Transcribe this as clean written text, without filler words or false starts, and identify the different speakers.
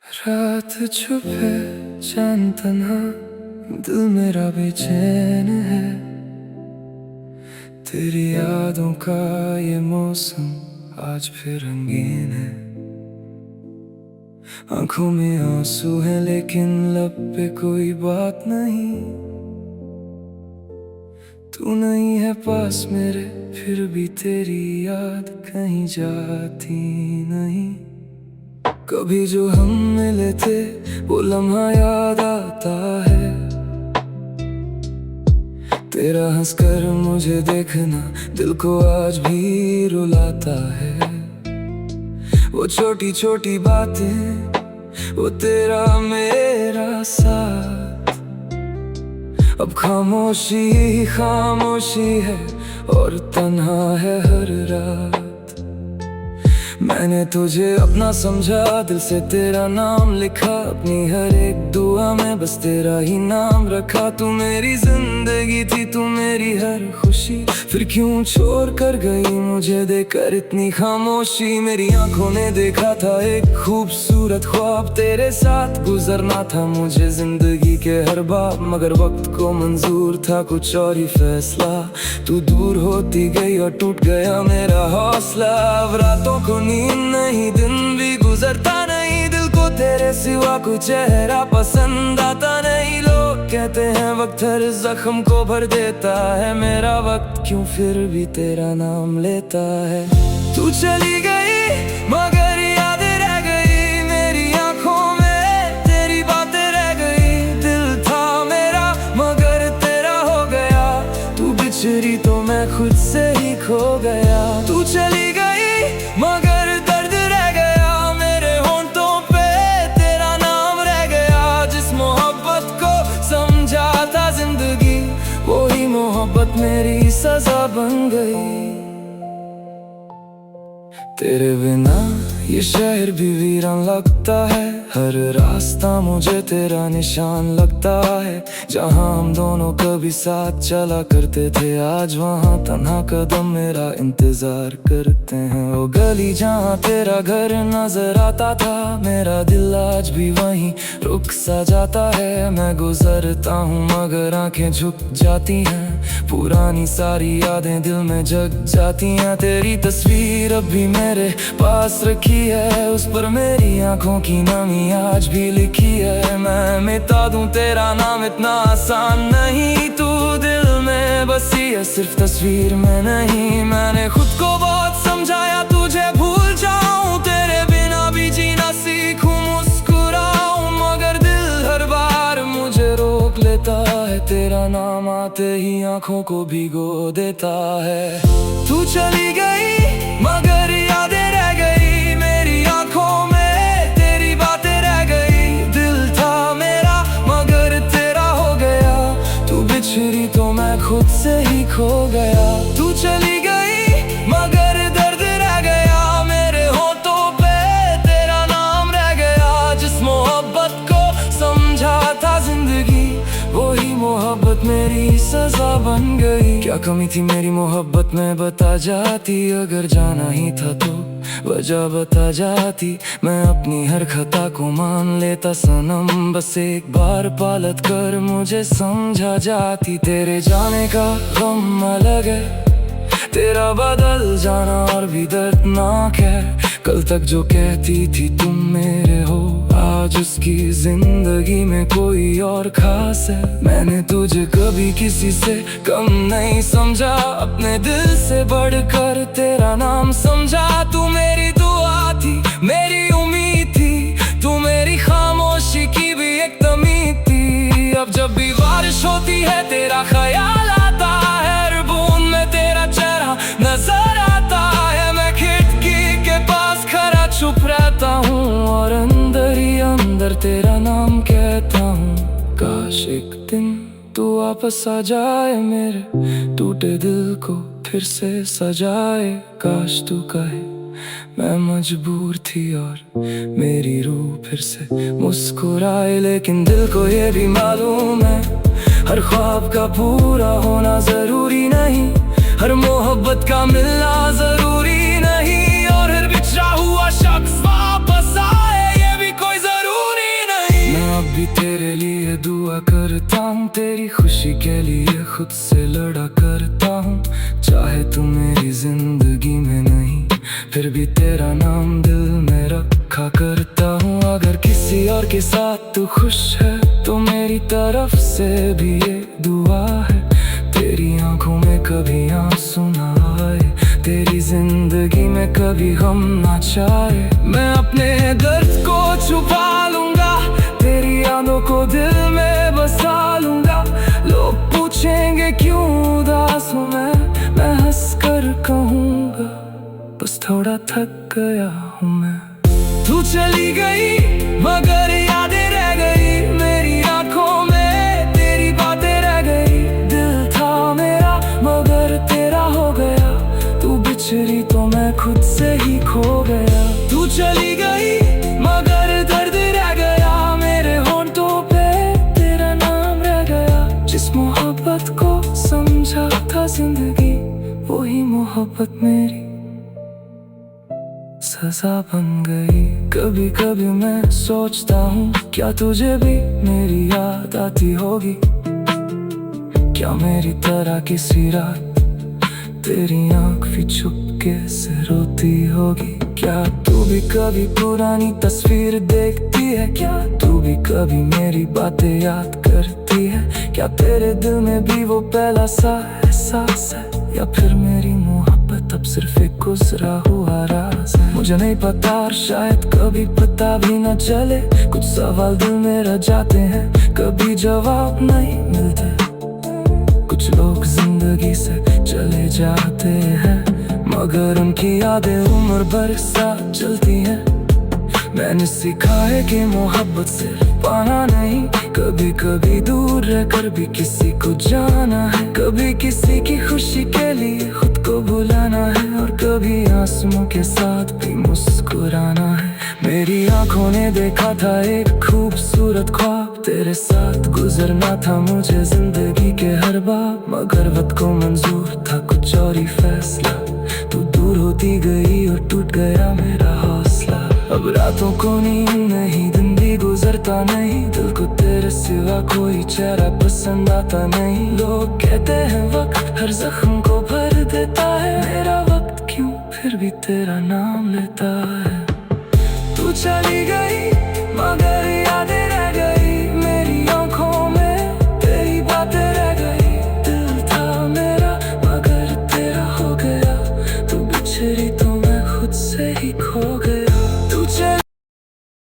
Speaker 1: रात चुप है, चांद तन्हा, दिल मेरा बेचैन है। तेरी यादों का ये मौसम आज फिर रंगीन है। आंखों में आंसू है लेकिन लब पे कोई बात नहीं। तू नहीं है पास मेरे, फिर भी तेरी याद कहीं जाती नहीं। कभी जो हम मिले थे वो लम्हा याद आता है। तेरा हंसकर मुझे देखना दिल को आज भी रुलाता है। वो छोटी छोटी बातें, वो तेरा मेरा साथ। अब खामोशी ही खामोशी है और तन्हा है हर रात। मैंने तुझे अपना समझा, दिल से तेरा नाम लिखा। अपनी हर एक दुआ में बस तेरा ही नाम रखा। तू मेरी जिंदगी थी, तू मेरी हर खुशी। फिर क्यों छोड़ कर गई मुझे देकर इतनी खामोशी। मेरी आंखों ने देखा था एक खूबसूरत ख्वाब, तेरे साथ गुजरना था मुझे जिंदगी के हर बाब। मगर वक्त को मंजूर था कुछ और ही फैसला। तू दूर होती गई और टूट गया मेरा हौसला। अब रातों को नींद नहीं, दिन भी गुजरता नहीं। दिल को तेरे सिवा कोई चेहरा पसंद आता नहीं। लोग कहते हैं वक्त हर जख्म को भर देता है। मेरा वक्त क्यों फिर भी तेरा नाम लेता है। तू चली गई मगर याद रह गई मेरी आंखों में। तेरी बातें रह गई, दिल था मेरा मगर तेरा हो गया। तू बिछड़ी तो मैं खुद से ही खो गया। तू चली गई मगर दर्द रह गया मेरे होंठों पे। तेरा नाम रह गया, जिस मोहब्बत को समझा था जिंदगी, वही मोहब्बत मेरी सजा बन गई। तेरे बिना ये शहर भी वीरान लगता है। हर रास्ता मुझे तेरा निशान लगता है। जहाँ हम दोनों कभी साथ चला करते थे, आज वहाँ तन्हा कदम मेरा इंतजार करते हैं। वो गली जहाँ तेरा घर नजर आता था, मेरा दिल आज भी वहीं रुक सा जाता है। मैं गुजरता हूँ मगर आंखें झुक जाती हैं। पुरानी सारी यादें दिल में जग जाती हैं। तेरी तस्वीर अब भी मेरे पास रखी है, उस पर मेरी आंखों की नमी आज भी लिखी है। मैं मिटा दूं तेरा नाम इतना आसान नहीं। तू दिल में बसी है सिर्फ तस्वीर में नहीं। मैंने खुद को बहुत समझाया तुझे भूल जाऊं, तेरे बिना भी जीना सीखूं, मुस्कुराऊं। मगर दिल हर बार मुझे रोक लेता है। तेरा नाम आते ही आंखों को भिगो देता है। तू चली गई मगर यादें रह गई मेरी आंखों में। तेरी बातें रह गई, दिल था मेरा मगर तेरा हो गया। तू बिछड़ी तो मैं खुद से ही खो गया। तू चली गई मगर दर्द रह गया मेरे होठों पे। तेरा नाम रह गया, जिस मोहब्बत को समझा था जिंदगी, वही मोहब्बत मेरी सजा बन गई। क्या कमी थी मेरी मोहब्बत में बता जाती। अगर जाना ही था तो वजह बता जाती। मैं अपनी हर खता को मान लेता सनम। बस एक बार पालत कर मुझे समझा जाती। तेरे जाने का गम अलग है, तेरा बदल जाना और भी दर्दनाक है। कल तक जो कहती थी तुम मेरे हो, आज उसकी जिंदगी में कोई और खास है। मैंने तुझे कभी किसी से कम नहीं समझा, अपने दिल से बढ़कर तेरा नाम समझा। तू मेरी दुआ थी, मेरी उम्मीद थी, तू मेरी खामोशी की भी एक तमीद थी। अब जब भी बारिश होती है तेरा ख्याल आता है, हर बूंद में तेरा चेहरा नजर आता है। मैं खिड़की के पास खड़ा चुप रहता हूँ और अंदर ही अंदर तेरा नाम कहता हूँ। काश एक दिन तू वापस आ जाए, मेरे टूटे दिल को फिर से सजाए। काश तू कहे मैं मजबूर थी और मेरी रूह फिर से मुस्कुराए। लेकिन दिल को ये भी मालूम है, हर ख्वाब का पूरा होना जरूरी नहीं। हर मोहब्बत का मिलना जरूरी नहीं। और हर बिछड़ा हुआ शख्स वापस आए, ये भी कोई जरूरी तेरी खुशी के लिए खुद से लड़ा करता हूँ। चाहे तू मेरी जिंदगी में नहीं, फिर भी तेरा नाम दिल में रखा करता हूँ। अगर किसी और के साथ तू खुश है तो मेरी तरफ से भी ये दुआ है, तेरी आंखों में कभी आंसू ना आए, तेरी जिंदगी में कभी गम ना छाए। मैं अपने दर्द को छुपा लूंगा, तेरी यादों को दिल में बसा लूंगा। लोग पूछेंगे क्यों उदास हूँ मैं हंस कर कहूँगा बस थोड़ा थक गया हूँ मैं। तू चली गई मगर यादें रह गई मेरी आंखों में, तेरी बातें रह गई। दिल था मेरा मगर तेरा हो गया, तू बिछड़ी तो मैं खुद से ही खो गया। तू चली गई मगर दर्द रह गया मेरे होंठों पे, तेरा नाम रह गया। जिस मोहब्बत को समझा था जिंदगी, वही मोहब्बत मेरी सजा बन गई। कभी कभी मैं सोचता हूँ क्या तुझे भी मेरी याद आती होगी, क्या मेरी तरह किसी रात तेरी आँख भी चुपके से रोती होगी। क्या तू भी कभी पुरानी तस्वीर देखती है, क्या तू भी कभी मेरी बातें याद करती है। क्या तेरे दिल में भी वो पहला सा एहसास है, या फिर मेरी मोहब्बत अब सिर्फ एक गुजरा हुआ राज है। मुझे नहीं पता और शायद कभी पता भी न चले, कुछ सवाल दिल में रह जाते हैं कभी जवाब नहीं मिलते। कुछ लोग जिंदगी से चले जाते हैं मगर उनकी यादें उम्र भर साथ चलती हैं। मैंने सीखा है कि मोहब्बत से पाना नहीं, कभी कभी दूर रहकर भी किसी को जाना है। कभी किसी की खुशी के लिए खुद को भुलाना है, और कभी आंसुओं के साथ भी मुस्कुराना है। मेरी आंखों ने देखा था एक खूबसूरत ख्वाब, तेरे साथ गुजरना था मुझे जिंदगी के हर बार। मगर वक्त को मंजूर था कुछ और ही फैसला, तू दूर होती गई और टूट गया मेरा हौसला। अब रातों को नींद नहीं, दिन भी गुजरता नहीं, दिल को तेरे सिवा कोई चेहरा पसंद आता नहीं। लोग कहते हैं वक्त हर जख्म को भर देता है, मेरा वक्त क्यों फिर भी तेरा नाम लेता है। तू चली